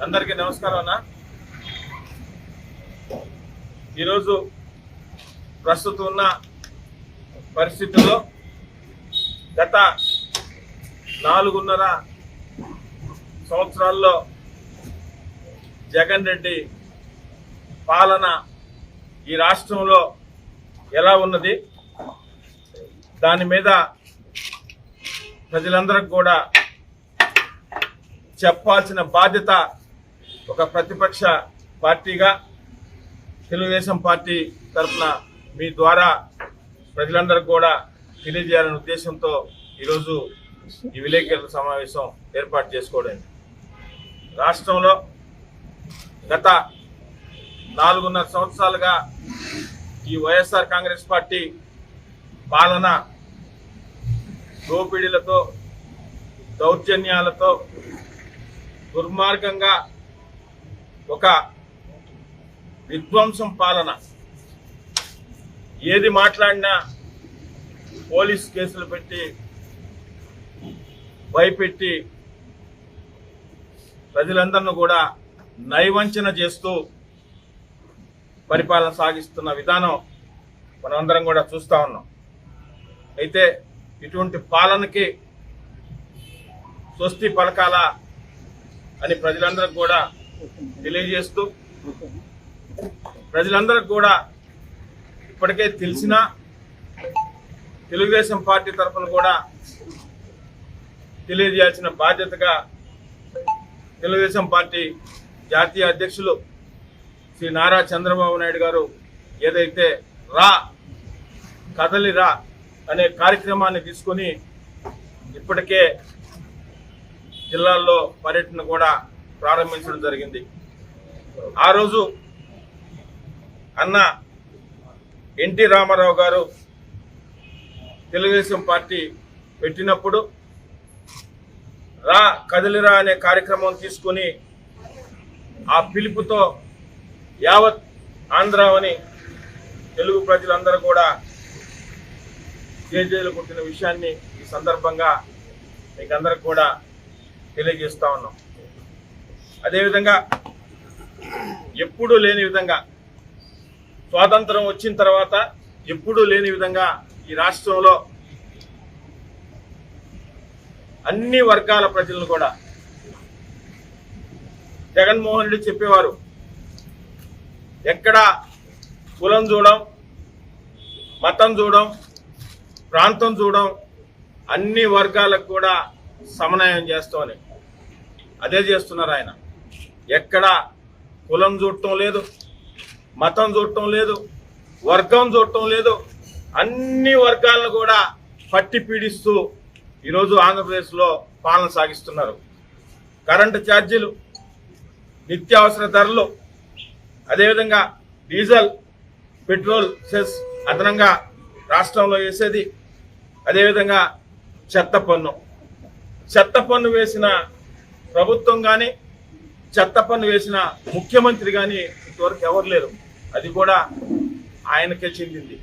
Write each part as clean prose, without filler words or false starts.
అందరికీ నమస్కారం అన్న. ఈరోజు ప్రస్తుతం ఉన్న పరిస్థితుల్లో గత 4.5 సంవత్సరాల్లో జగన్ రెడ్డి పాలన ఈ రాష్ట్రంలో ఎలా ఉన్నది, దాని మీద ప్రజలందరికీ కూడా చెప్పాల్సిన బాధ్యత ఒక ప్రతిపక్ష పార్టీగా తెలుగుదేశం పార్టీ తరఫున మీ ద్వారా ప్రజలందరికీ కూడా తెలియజేయాలనే ఉద్దేశంతో ఈరోజు ఈ విలేకరుల సమావేశం ఏర్పాటు చేసుకోవడం. రాష్ట్రంలో గత 4.5 సంవత్సరాలుగా ఈ వైఎస్ఆర్ కాంగ్రెస్ పార్టీ పాలన దోపిడీలతో, దౌర్జన్యాలతో, దుర్మార్గంగా ఒక విధ్వంసం పాలన. ఏది మాట్లాడినా పోలీస్ కేసులు పెట్టి భయపెట్టి ప్రజలందరినీ కూడా నయవంచన చేస్తూ పరిపాలన సాగిస్తున్న విధానం మనమందరం కూడా చూస్తూ ఉన్నాం. అయితే ఇటువంటి పాలనకి స్వస్తి పలకాల అని ప్రజలందరికీ కూడా తెలియజేస్తూ, ప్రజలందరికీ కూడా ఇప్పటికే తెలిసిన తెలుగుదేశం పార్టీ తరఫున కూడా తెలియజేయాల్సిన బాధ్యతగా తెలుగుదేశం పార్టీ జాతీయ అధ్యక్షులు శ్రీ నారా చంద్రబాబు నాయుడు గారు ఏదైతే రా కదలి రా అనే కార్యక్రమాన్ని తీసుకొని ఇప్పటికే జిల్లాల్లో పర్యటన కూడా ప్రారంభించడం జరిగింది. ఆ రోజు అన్న ఎన్టీ రామారావు గారు తెలుగుదేశం పార్టీ పెట్టినప్పుడు రా కదిలిరా అనే కార్యక్రమం తీసుకుని ఆ పిలుపుతో యావత్ ఆంధ్రావని తెలుగు ప్రజలందరూ కూడా జేజేలు కొట్టిన విషయాన్ని ఈ సందర్భంగా మీకు అందరికి కూడా తెలియజేస్తా ఉన్నాం. అదేవిధంగా ఎప్పుడూ లేని విధంగా స్వాతంత్రం వచ్చిన తర్వాత ఎప్పుడూ లేని విధంగా ఈ రాష్ట్రంలో అన్ని వర్గాల ప్రజలను కూడా జగన్మోహన్ రెడ్డి చెప్పేవారు, ఎక్కడ కులం చూడం, మతం చూడం, ప్రాంతం చూడం, అన్ని వర్గాలకు కూడా సమన్వయం చేస్తామని. అదే చేస్తున్నారు ఆయన. ఎక్కడ కులం చూడటం లేదు, మతం చూడటం లేదు, వర్గం చూడటం లేదు, అన్ని వర్గాలను కూడా పట్టి పీడిస్తూ ఈరోజు ఆంధ్రప్రదేశ్లో పాలన సాగిస్తున్నారు. కరెంటు ఛార్జీలు, నిత్యావసర ధరలు, అదేవిధంగా డీజిల్ పెట్రోల్ సెస్ అదనంగా రాష్ట్రంలో వేసేది, అదేవిధంగా చెత్త పన్ను వేసిన ప్రభుత్వం కానీ, చెత్త పన్ను వేసిన ముఖ్యమంత్రి కానీ ఇంతవరకు ఎవరు లేరు. అది కూడా ఆయనకే చెందింది.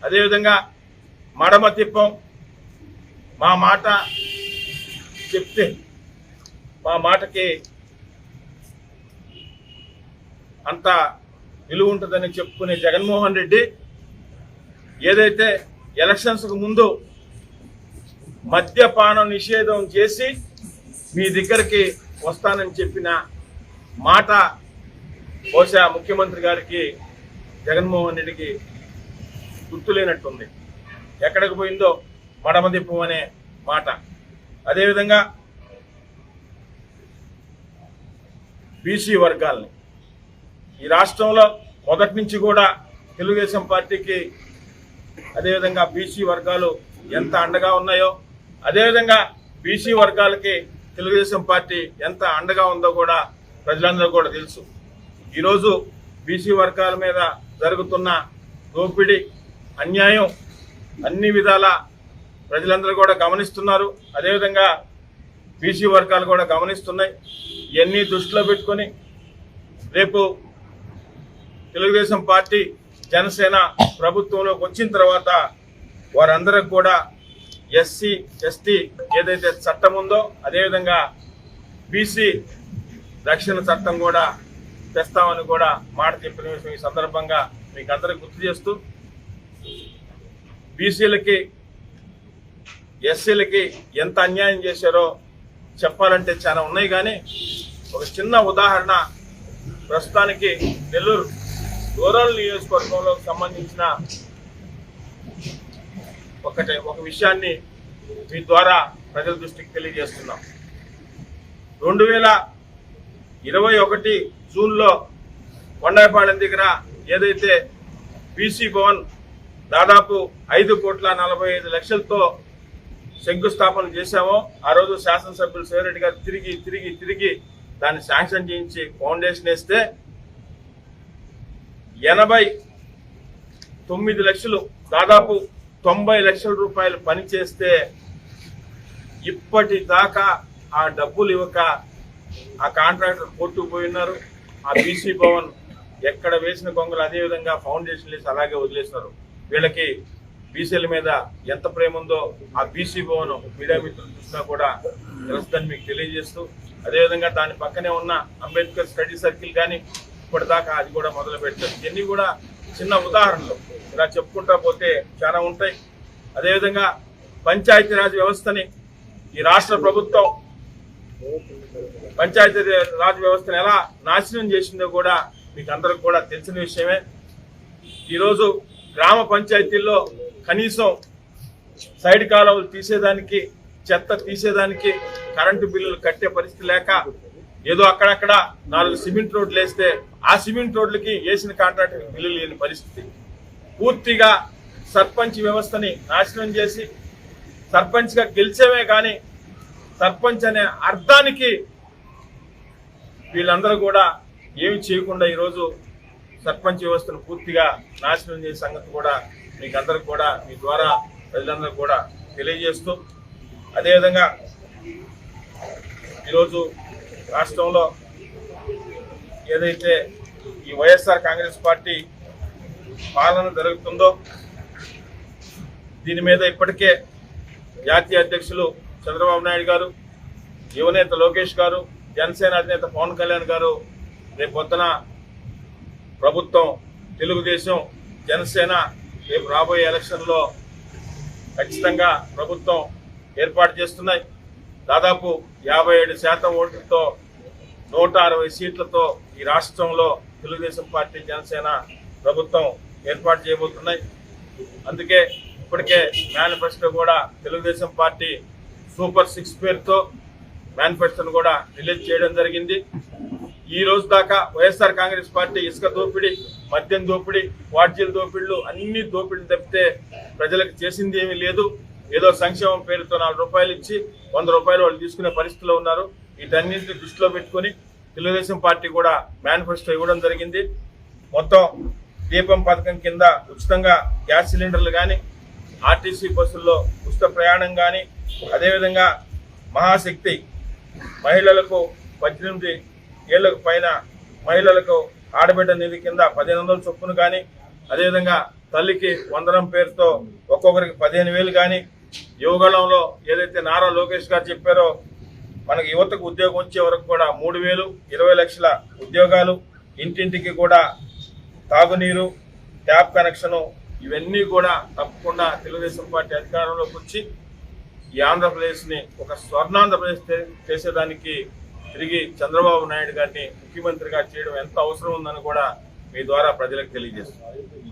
అదేవిధంగా మడమ తిప్పం, మా మాట చెప్తే మా మాటకి అంత విలువ ఉంటుందని చెప్పుకునే జగన్మోహన్ రెడ్డి ఏదైతే ఎలక్షన్స్కు ముందు మద్యపాన నిషేధం చేసి మీ దగ్గరికి వస్తానని చెప్పిన మాట బహుశా ముఖ్యమంత్రి గారికి, జగన్మోహన్ రెడ్డికి గుర్తులేనట్టుంది. ఎక్కడికి పోయిందో మడమదిప్పం అనే మాట. అదేవిధంగా బీసీ వర్గాల్ని ఈ రాష్ట్రంలో మొదటి నుంచి కూడా తెలుగుదేశం పార్టీకి, అదేవిధంగా బీసీ వర్గాలు ఎంత అండగా ఉన్నాయో, అదేవిధంగా బీసీ వర్గాలకి తెలుగుదేశం పార్టీ ఎంత అండగా ఉందో కూడా ప్రజలందరూ కూడా తెలుసు. ఈరోజు బీసీ వర్గాల మీద జరుగుతున్న దోపిడీ, అన్యాయం అన్ని విధాల ప్రజలందరూ కూడా గమనిస్తున్నారు. అదేవిధంగా బీసీ వర్గాలు కూడా గమనిస్తున్నాయి. ఇవన్నీ దృష్టిలో పెట్టుకొని రేపు తెలుగుదేశం పార్టీ, జనసేన ప్రభుత్వంలోకి వచ్చిన తర్వాత వారందరికి కూడా ఎస్సీ ఎస్టీ ఏదైతే చట్టం ఉందో, అదేవిధంగా బీసీ రక్షణ చట్టం కూడా తెస్తామని కూడా మాట చెప్పిన విషయం ఈ సందర్భంగా మీకు అందరికి గుర్తు చేస్తూ, బీసీలకి ఎస్సీలకి ఎంత అన్యాయం చేశారో చెప్పాలంటే చాలా ఉన్నాయి. కానీ ఒక చిన్న ఉదాహరణ, ప్రస్తుతానికి నెల్లూరు రూరల్ నియోజకవర్గంలో సంబంధించిన ఒక విషయాన్ని మీ ద్వారా ప్రజల దృష్టికి తెలియజేస్తున్నాం. 2021 జూన్లో కొండాయిపాలెం దగ్గర ఏదైతే బీసీ భవన్ దాదాపు 5,45,00,000తో శంకుస్థాపన చేశామో, ఆ రోజు శాసనసభ్యులు శివరెడ్డి గారు తిరిగి దాన్ని శాంక్షన్ చేయించి ఫౌండేషన్ వేస్తే 89 లక్షలు, దాదాపు 90 లక్షల రూపాయలు పని చేస్తే ఇప్పటిదాకా ఆ డబ్బులు ఇవ్వక ఆ కాంట్రాక్టర్ కోర్టుకు పోయి ఉన్నారు. ఆ బీసీ భవన్ ఎక్కడ వేసిన గొంగలు అదేవిధంగా ఫౌండేషన్ వేసి అలాగే వదిలేస్తున్నారు. వీళ్ళకి బీసీల మీద ఎంత ప్రేమ ఉందో ఆ బీసీ భవన్ మీడియా మిత్రులు చూసినా కూడా తెలుస్తుందని మీకు తెలియజేస్తూ, అదేవిధంగా దాని పక్కనే ఉన్న అంబేద్కర్ స్టడీ సర్కిల్ కానీ ఇప్పటిదాకా అది కూడా మొదలు పెట్టారు. ఇవన్నీ కూడా చిన్న ఉదాహరణలు, ఇలా చెప్పుకుంటా పోతే చాలా ఉంటాయి. అదేవిధంగా పంచాయతీరాజ్ వ్యవస్థని ఈ రాష్ట్ర ప్రభుత్వం పంచాయతీరాజ్ వ్యవస్థను ఎలా నాశనం చేసిందో కూడా మీకు అందరికి కూడా తెలిసిన విషయమే. ఈరోజు గ్రామ పంచాయతీల్లో కనీసం సైడ్ కాలువలు తీసేదానికి, చెత్త తీసేదానికి కరెంటు బిల్లులు కట్టే పరిస్థితి లేక ఏదో అక్కడక్కడ 4 సిమెంట్ రోడ్లు వేస్తే ఆ సిమెంట్ రోడ్లకి వేసిన కాంట్రాక్టర్ బిల్లులు లేని పరిస్థితి. పూర్తిగా సర్పంచ్ వ్యవస్థని నాశనం చేసి సర్పంచ్గా గెలిచేవే కానీ సర్పంచ్ అనే అర్థానికి వీళ్ళందరూ కూడా ఏమి చేయకుండా ఈరోజు సర్పంచ్ వ్యవస్థను పూర్తిగా నాశనం చేసే సంగతి కూడా మీకు అందరికి కూడా మీ ద్వారా ప్రజలందరికీ కూడా తెలియజేస్తూ, అదేవిధంగా ఈరోజు రాష్ట్రంలో ఏదైతే ఈ వైఎస్ఆర్ కాంగ్రెస్ పార్టీ పాలన జరుగుతుందో దీని మీద ఇప్పటికే జాతీయ అధ్యక్షులు చంద్రబాబు నాయుడు గారు, యువనేత లోకేష్ గారు, జనసేన అధినేత పవన్ కళ్యాణ్ గారు రేపు పొద్దున ప్రభుత్వం, తెలుగుదేశం, జనసేన రేపు రాబోయే ఎలక్షన్లో ఖచ్చితంగా ప్రభుత్వం ఏర్పాటు చేస్తున్నాయి. దాదాపు 57% ఓట్లతో 160 సీట్లతో ఈ రాష్ట్రంలో తెలుగుదేశం పార్టీ, జనసేన ప్రభుత్వం ఏర్పాటు చేయబోతున్నాయి. అందుకే ఇప్పటికే మేనిఫెస్టో కూడా తెలుగుదేశం పార్టీ సూపర్ 6 పేరుతో మేనిఫెస్టోను కూడా రిలీజ్ చేయడం జరిగింది. ఈ రోజు దాకా వైఎస్ఆర్ కాంగ్రెస్ పార్టీ ఇసుక దోపిడీ, మద్యం దోపిడీ, వాడ్జీల దోపిడీలు అన్ని దోపిడీలు తప్పితే ప్రజలకు చేసింది ఏమీ లేదు. ఏదో సంక్షేమం పేరుతో 4 రూపాయలు ఇచ్చి 100 రూపాయలు వాళ్ళు తీసుకునే పరిస్థితిలో ఉన్నారు. వీటన్నింటినీ దృష్టిలో పెట్టుకుని తెలుగుదేశం పార్టీ కూడా మేనిఫెస్టో ఇవ్వడం జరిగింది. మొత్తం దీపం పథకం కింద ఉచితంగా గ్యాస్ సిలిండర్లు కానీ, ఆర్టీసీ బస్సుల్లో ఉచిత ప్రయాణం కానీ, అదేవిధంగా మహాశక్తి మహిళలకు 18 ఏళ్లకు పైన మహిళలకు ఆడబిడ్డ నిధి కింద 1500 చొప్పున కానీ, అదేవిధంగా తల్లికి వందనం పేరుతో ఒక్కొక్కరికి 15,000 కానీ, యువగళంలో ఏదైతే నారా లోకేష్ గారు చెప్పారో మనకి యువతకు ఉద్యోగం వచ్చే వరకు కూడా 3,000, 20 లక్షల ఉద్యోగాలు, ఇంటింటికి కూడా తాగునీరు, ట్యాప్ కనెక్షను, ఇవన్నీ కూడా తప్పకుండా తెలుగుదేశం పార్టీ అధికారంలోకి వచ్చి ఈ ఆంధ్రప్రదేశ్ని ఒక స్వర్ణాంధ్రప్రదేశ్ చేసేదానికి తిరిగి చంద్రబాబు నాయుడు గారిని ముఖ్యమంత్రిగా చేయడం ఎంత అవసరం ఉందని కూడా మీ ద్వారా ప్రజలకు తెలియజేస్తుంది.